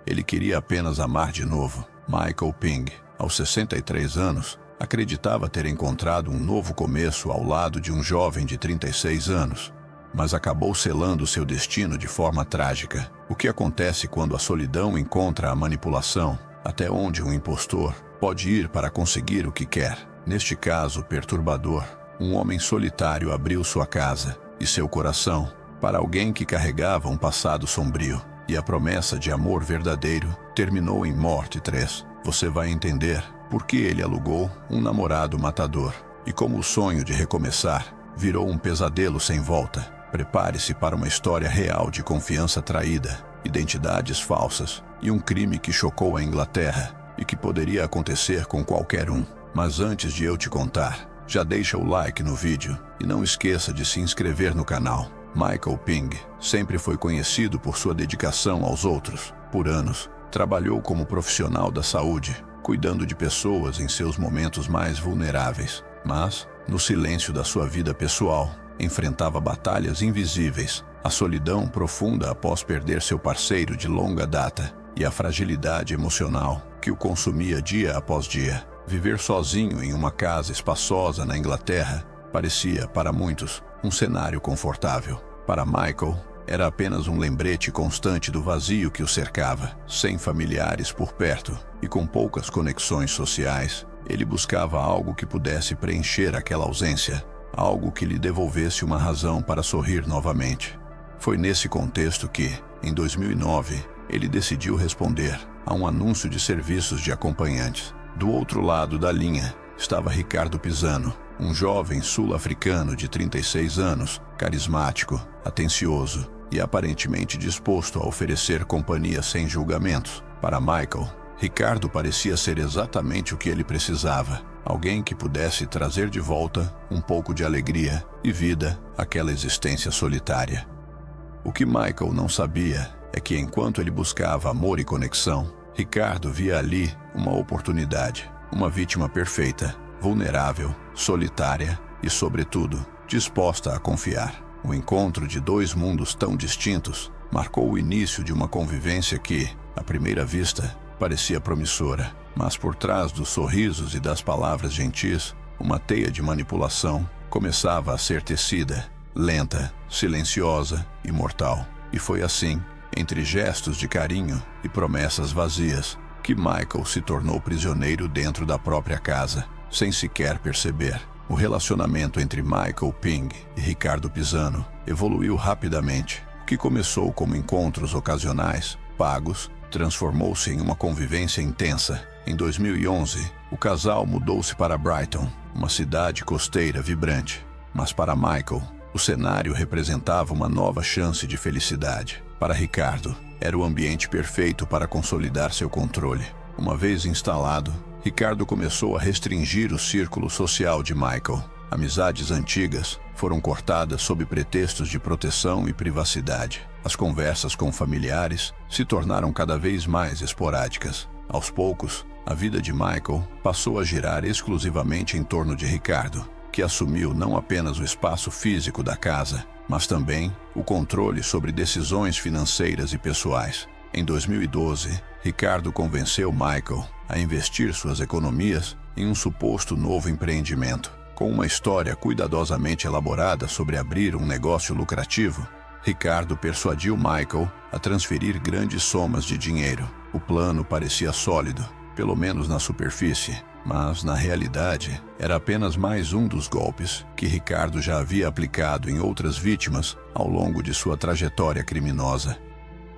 Ele queria apenas amar de novo. Michael Ping, aos 63 anos, acreditava ter encontrado um novo começo ao lado de um jovem de 36 anos, mas acabou selando seu destino de forma trágica. O que acontece quando a solidão encontra a manipulação? Até onde um impostor pode ir para conseguir o que quer? Neste caso perturbador, um homem solitário abriu sua casa e seu coração para alguém que carregava um passado sombrio, e a promessa de amor verdadeiro terminou em morte. 3. Você vai entender por que ele alugou um namorado matador e como o sonho de recomeçar virou um pesadelo sem volta. Prepare-se para uma história real de confiança traída, identidades falsas e um crime que chocou a Inglaterra e que poderia acontecer com qualquer um. Mas antes de eu te contar, já deixa o like no vídeo e não esqueça de se inscrever no canal. Michael Ping sempre foi conhecido por sua dedicação aos outros. Por anos, trabalhou como profissional da saúde, cuidando de pessoas em seus momentos mais vulneráveis. Mas, no silêncio da sua vida pessoal, enfrentava batalhas invisíveis, a solidão profunda após perder seu parceiro de longa data e a fragilidade emocional que o consumia dia após dia. Viver sozinho em uma casa espaçosa na Inglaterra parecia, para muitos, um cenário confortável. Para Michael, era apenas um lembrete constante do vazio que o cercava. Sem familiares por perto e com poucas conexões sociais, ele buscava algo que pudesse preencher aquela ausência, algo que lhe devolvesse uma razão para sorrir novamente. Foi nesse contexto que, em 2009, ele decidiu responder a um anúncio de serviços de acompanhantes. Do outro lado da linha estava Ricardo Pisano, um jovem sul-africano de 36 anos, carismático, atencioso e aparentemente disposto a oferecer companhia sem julgamentos. Para Michael, Ricardo parecia ser exatamente o que ele precisava, alguém que pudesse trazer de volta um pouco de alegria e vida àquela existência solitária. O que Michael não sabia é que enquanto ele buscava amor e conexão, Ricardo via ali uma oportunidade, uma vítima perfeita, vulnerável, solitária e, sobretudo, disposta a confiar. O encontro de dois mundos tão distintos marcou o início de uma convivência que, à primeira vista, parecia promissora, mas por trás dos sorrisos e das palavras gentis, uma teia de manipulação começava a ser tecida, lenta, silenciosa e mortal. E foi assim, entre gestos de carinho e promessas vazias, que Michael se tornou prisioneiro dentro da própria casa, sem sequer perceber. O relacionamento entre Michael Ping e Ricardo Pisano evoluiu rapidamente. O que começou como encontros ocasionais, pagos, transformou-se em uma convivência intensa. Em 2011, o casal mudou-se para Brighton, uma cidade costeira vibrante. Mas para Michael, o cenário representava uma nova chance de felicidade. Para Ricardo, era o ambiente perfeito para consolidar seu controle. Uma vez instalado, Ricardo começou a restringir o círculo social de Michael. Amizades antigas foram cortadas sob pretextos de proteção e privacidade. As conversas com familiares se tornaram cada vez mais esporádicas. Aos poucos, a vida de Michael passou a girar exclusivamente em torno de Ricardo, que assumiu não apenas o espaço físico da casa, mas também o controle sobre decisões financeiras e pessoais. Em 2012, Ricardo convenceu Michael a investir suas economias em um suposto novo empreendimento. Com uma história cuidadosamente elaborada sobre abrir um negócio lucrativo, Ricardo persuadiu Michael a transferir grandes somas de dinheiro. O plano parecia sólido, pelo menos na superfície, mas, na realidade, era apenas mais um dos golpes que Ricardo já havia aplicado em outras vítimas ao longo de sua trajetória criminosa.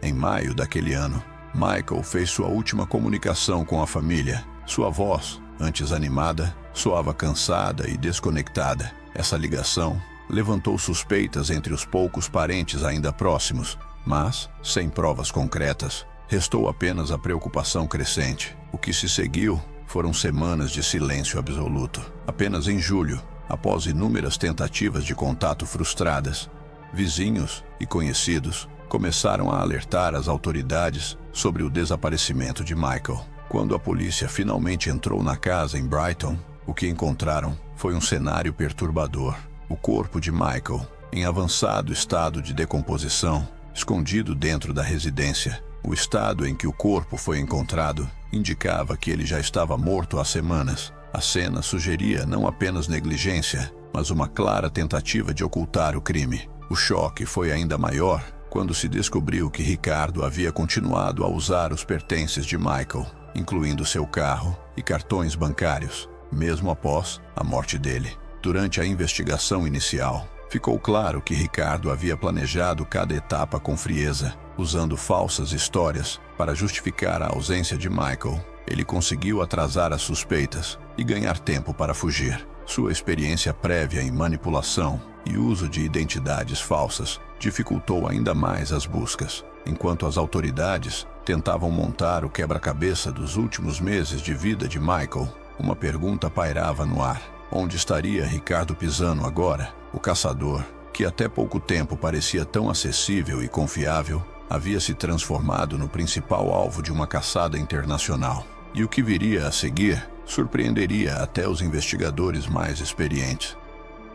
Em maio daquele ano, Michael fez sua última comunicação com a família. Sua voz, antes animada, soava cansada e desconectada. Essa ligação levantou suspeitas entre os poucos parentes ainda próximos, mas, sem provas concretas, restou apenas a preocupação crescente. O que se seguiu foram semanas de silêncio absoluto. Apenas em julho, após inúmeras tentativas de contato frustradas, vizinhos e conhecidos começaram a alertar as autoridades sobre o desaparecimento de Michael. Quando a polícia finalmente entrou na casa em Brighton, o que encontraram foi um cenário perturbador. O corpo de Michael, em avançado estado de decomposição, escondido dentro da residência. O estado em que o corpo foi encontrado indicava que ele já estava morto há semanas. A cena sugeria não apenas negligência, mas uma clara tentativa de ocultar o crime. O choque foi ainda maior quando se descobriu que Ricardo havia continuado a usar os pertences de Michael, incluindo seu carro e cartões bancários, mesmo após a morte dele. Durante a investigação inicial, ficou claro que Ricardo havia planejado cada etapa com frieza, usando falsas histórias para justificar a ausência de Michael. Ele conseguiu atrasar as suspeitas e ganhar tempo para fugir. Sua experiência prévia em manipulação e uso de identidades falsas dificultou ainda mais as buscas, enquanto as autoridades tentavam montar o quebra-cabeça dos últimos meses de vida de Michael. Uma pergunta pairava no ar: onde estaria Ricardo Pisano agora? O caçador, que até pouco tempo parecia tão acessível e confiável, havia se transformado no principal alvo de uma caçada internacional. E o que viria a seguir surpreenderia até os investigadores mais experientes.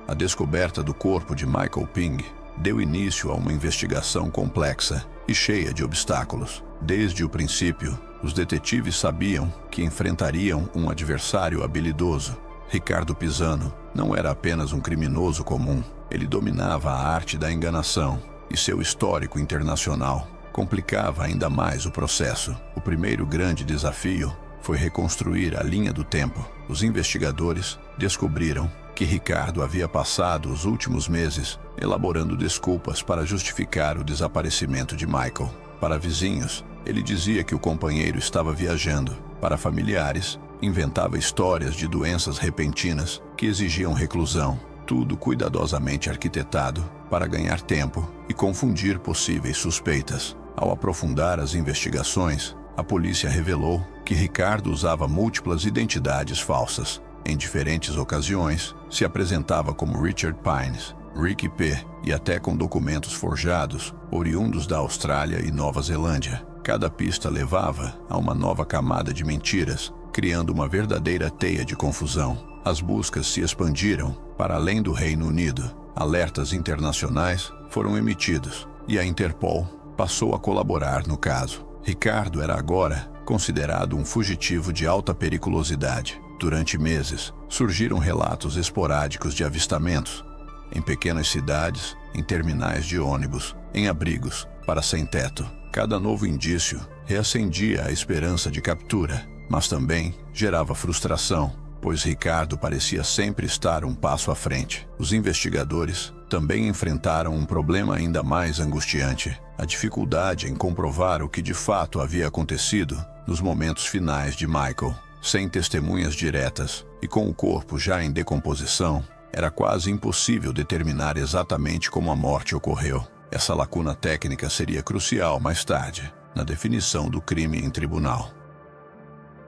A descoberta do corpo de Michael Ping deu início a uma investigação complexa e cheia de obstáculos. Desde o princípio, os detetives sabiam que enfrentariam um adversário habilidoso. Ricardo Pisano não era apenas um criminoso comum, ele dominava a arte da enganação, e seu histórico internacional complicava ainda mais o processo. O primeiro grande desafio foi reconstruir a linha do tempo. Os investigadores descobriram que Ricardo havia passado os últimos meses elaborando desculpas para justificar o desaparecimento de Michael. Para vizinhos, ele dizia que o companheiro estava viajando. Para familiares, inventava histórias de doenças repentinas que exigiam reclusão, tudo cuidadosamente arquitetado para ganhar tempo e confundir possíveis suspeitas. Ao aprofundar as investigações, a polícia revelou que Ricardo usava múltiplas identidades falsas. Em diferentes ocasiões, se apresentava como Richard Pines, Ricky P. e até com documentos forjados, oriundos da Austrália e Nova Zelândia. Cada pista levava a uma nova camada de mentiras, criando uma verdadeira teia de confusão. As buscas se expandiram para além do Reino Unido. Alertas internacionais foram emitidos e a Interpol passou a colaborar no caso. Ricardo era agora considerado um fugitivo de alta periculosidade. Durante meses, surgiram relatos esporádicos de avistamentos em pequenas cidades, em terminais de ônibus, em abrigos para sem-teto. Cada novo indício reacendia a esperança de captura, mas também gerava frustração, pois Ricardo parecia sempre estar um passo à frente. Os investigadores também enfrentaram um problema ainda mais angustiante: a dificuldade em comprovar o que de fato havia acontecido nos momentos finais de Michael. Sem testemunhas diretas e com o corpo já em decomposição, era quase impossível determinar exatamente como a morte ocorreu. Essa lacuna técnica seria crucial mais tarde, na definição do crime em tribunal.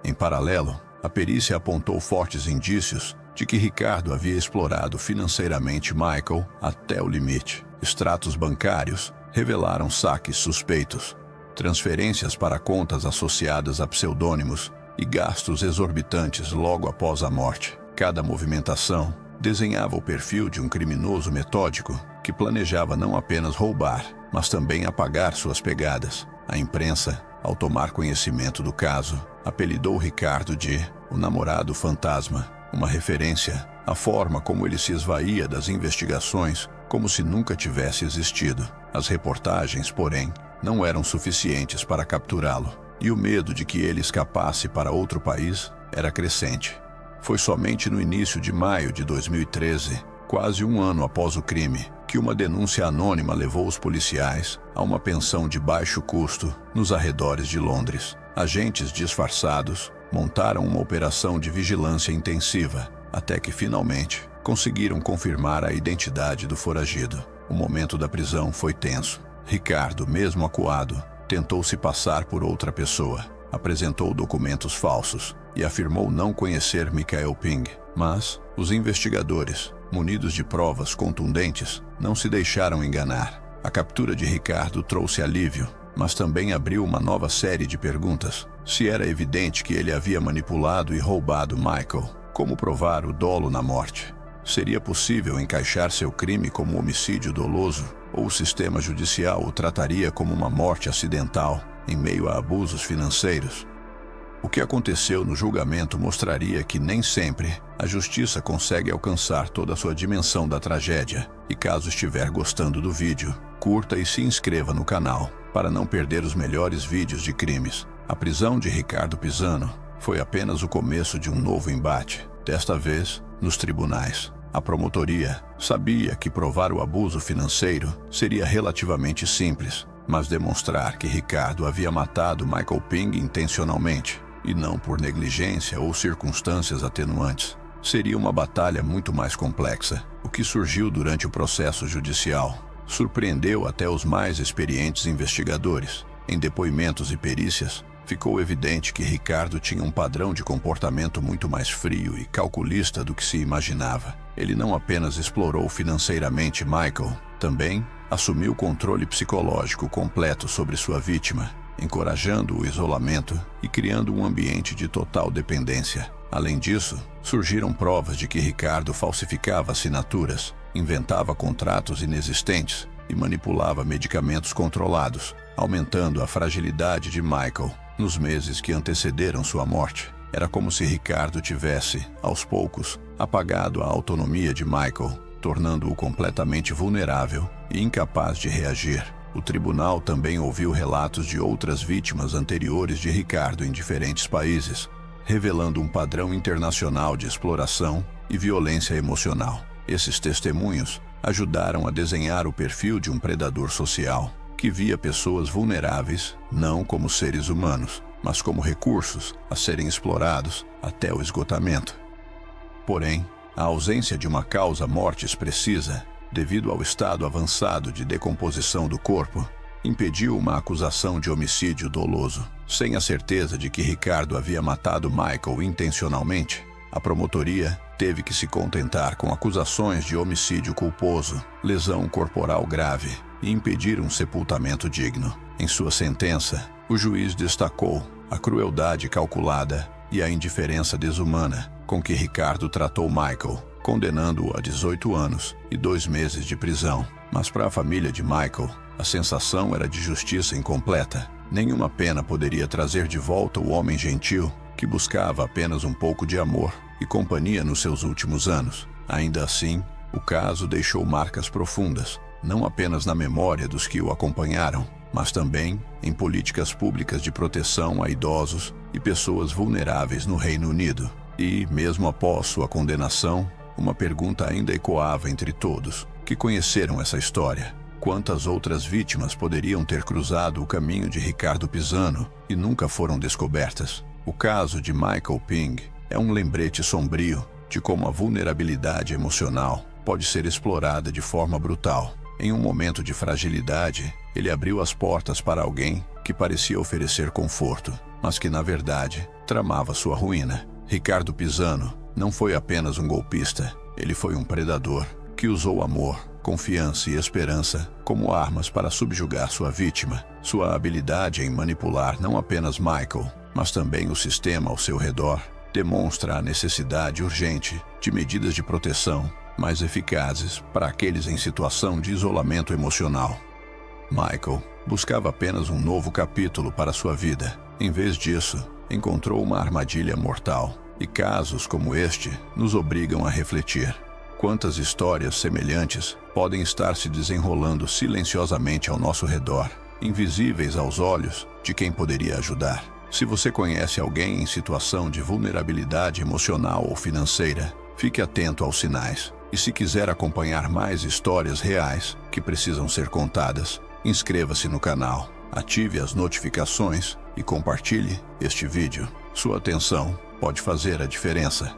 Em paralelo, a perícia apontou fortes indícios de que Ricardo havia explorado financeiramente Michael até o limite. Extratos bancários revelaram saques suspeitos, transferências para contas associadas a pseudônimos e gastos exorbitantes logo após a morte. Cada movimentação desenhava o perfil de um criminoso metódico que planejava não apenas roubar, mas também apagar suas pegadas. A imprensa, ao tomar conhecimento do caso, apelidou Ricardo de "o namorado fantasma", uma referência à forma como ele se esvaía das investigações como se nunca tivesse existido. As reportagens, porém, não eram suficientes para capturá-lo, e o medo de que ele escapasse para outro país era crescente. Foi somente no início de maio de 2013, quase um ano após o crime, que uma denúncia anônima levou os policiais a uma pensão de baixo custo nos arredores de Londres. Agentes disfarçados montaram uma operação de vigilância intensiva, até que finalmente conseguiram confirmar a identidade do foragido. O momento da prisão foi tenso. Ricardo, mesmo acuado, tentou se passar por outra pessoa, apresentou documentos falsos e afirmou não conhecer Michael Ping. Mas os investigadores, munidos de provas contundentes, não se deixaram enganar. A captura de Ricardo trouxe alívio, mas também abriu uma nova série de perguntas. Se era evidente que ele havia manipulado e roubado Michael, como provar o dolo na morte? Seria possível encaixar seu crime como homicídio doloso, ou o sistema judicial o trataria como uma morte acidental? em meio a abusos financeiros. O que aconteceu no julgamento mostraria que nem sempre a justiça consegue alcançar toda a sua dimensão da tragédia. E caso estiver gostando do vídeo, curta e se inscreva no canal para não perder os melhores vídeos de crimes. A prisão de Ricardo Pisano foi apenas o começo de um novo embate, desta vez nos tribunais. A promotoria sabia que provar o abuso financeiro seria relativamente simples, mas demonstrar que Ricardo havia matado Michael Ping intencionalmente, e não por negligência ou circunstâncias atenuantes, seria uma batalha muito mais complexa. O que surgiu durante o processo judicial surpreendeu até os mais experientes investigadores. Em depoimentos e perícias, ficou evidente que Ricardo tinha um padrão de comportamento muito mais frio e calculista do que se imaginava. Ele não apenas explorou financeiramente Michael, também assumiu controle psicológico completo sobre sua vítima, encorajando o isolamento e criando um ambiente de total dependência. Além disso, surgiram provas de que Ricardo falsificava assinaturas, inventava contratos inexistentes e manipulava medicamentos controlados, aumentando a fragilidade de Michael. Nos meses que antecederam sua morte, era como se Ricardo tivesse, aos poucos, apagado a autonomia de Michael, tornando-o completamente vulnerável e incapaz de reagir. O tribunal também ouviu relatos de outras vítimas anteriores de Ricardo em diferentes países, revelando um padrão internacional de exploração e violência emocional. Esses testemunhos ajudaram a desenhar o perfil de um predador social, que via pessoas vulneráveis não como seres humanos, mas como recursos a serem explorados até o esgotamento. Porém, a ausência de uma causa-mortis precisa, devido ao estado avançado de decomposição do corpo, impediu uma acusação de homicídio doloso. Sem a certeza de que Ricardo havia matado Michael intencionalmente, a promotoria teve que se contentar com acusações de homicídio culposo, lesão corporal grave e impedir um sepultamento digno. Em sua sentença, o juiz destacou a crueldade calculada e a indiferença desumana com que Ricardo tratou Michael, condenando-o a 18 anos e 2 meses de prisão. Mas para a família de Michael, a sensação era de justiça incompleta. Nenhuma pena poderia trazer de volta o homem gentil que buscava apenas um pouco de amor e companhia nos seus últimos anos. Ainda assim, o caso deixou marcas profundas, não apenas na memória dos que o acompanharam, mas também em políticas públicas de proteção a idosos e pessoas vulneráveis no Reino Unido. E, mesmo após sua condenação, uma pergunta ainda ecoava entre todos que conheceram essa história: quantas outras vítimas poderiam ter cruzado o caminho de Ricardo Pisano e nunca foram descobertas? O caso de Michael Ping é um lembrete sombrio de como a vulnerabilidade emocional pode ser explorada de forma brutal. Em um momento de fragilidade, ele abriu as portas para alguém que parecia oferecer conforto, mas que, na verdade, tramava sua ruína. Ricardo Pisano não foi apenas um golpista, ele foi um predador que usou amor, confiança e esperança como armas para subjugar sua vítima. Sua habilidade em manipular não apenas Michael, mas também o sistema ao seu redor, demonstra a necessidade urgente de medidas de proteção mais eficazes para aqueles em situação de isolamento emocional. Michael buscava apenas um novo capítulo para sua vida. Em vez disso, encontrou uma armadilha mortal. E casos como este nos obrigam a refletir. Quantas histórias semelhantes podem estar se desenrolando silenciosamente ao nosso redor, invisíveis aos olhos de quem poderia ajudar? Se você conhece alguém em situação de vulnerabilidade emocional ou financeira, fique atento aos sinais. E se quiser acompanhar mais histórias reais que precisam ser contadas, inscreva-se no canal, ative as notificações e compartilhe este vídeo. Sua atenção pode fazer a diferença.